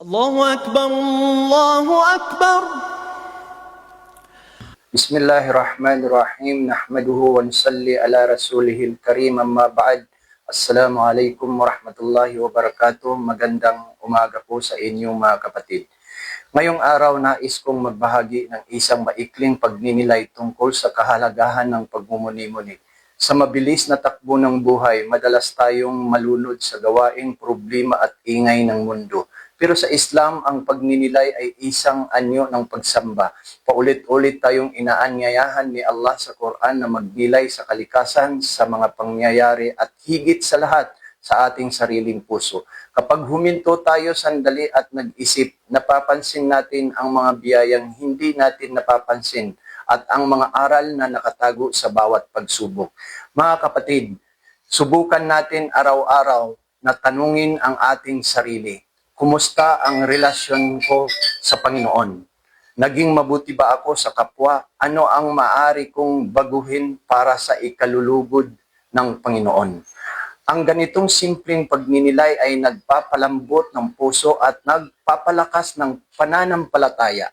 الله أكبر الله أكبر. بسم الله الرحمن الرحيم. نحمده ونصلي على رسوله الكريم. أما بعد. Assalamualaikum warahmatullahi wabarakatuh. Magandang umaga po sa inyong mga kapatid. Ngayong araw nais kong magbahagi ng isang maikling pagninilay tungkol sa kahalagahan ng pagmumuni-muni. Sa mabilis na takbo ng buhay, madalas tayong malunod sa gawaing problema at ingay ng mundo. Pero sa Islam, ang pagninilay ay isang anyo ng pagsamba. Paulit-ulit tayong inaanyayahan ni Allah sa Quran na magnilay sa kalikasan, sa mga pangyayari at higit sa lahat sa ating sariling puso. Kapag huminto tayo sandali at nag-isip, napapansin natin ang mga biyayang hindi natin napapansin at ang mga aral na nakatago sa bawat pagsubok. Mga kapatid, subukan natin araw-araw na tanungin ang ating sarili. Kumusta ang relasyon ko sa Panginoon? Naging mabuti ba ako sa kapwa? Ano ang maaari kong baguhin para sa ikalulugod ng Panginoon? Ang ganitong simpleng pagninilay ay nagpapalambot ng puso at nagpapalakas ng pananampalataya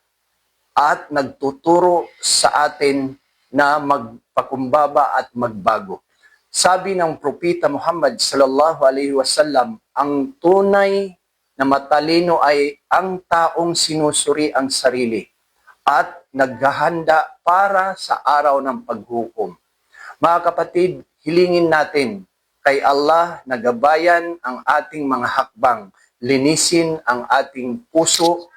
at nagtuturo sa atin na magpakumbaba at magbago. Sabi ng Propeta Muhammad sallallahu alaihi wasallam, ang tunay na matalino ay ang taong sinusuri ang sarili at naghahanda para sa araw ng paghukom. Mga kapatid, hilingin natin kay Allah na gabayan ang ating mga hakbang, linisin ang ating puso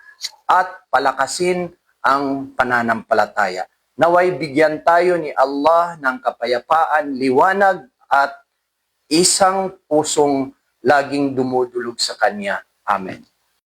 at palakasin ang pananampalataya. Naway bigyan tayo ni Allah ng kapayapaan, liwanag at isang pusong laging dumudulog sa Kanya. Amen.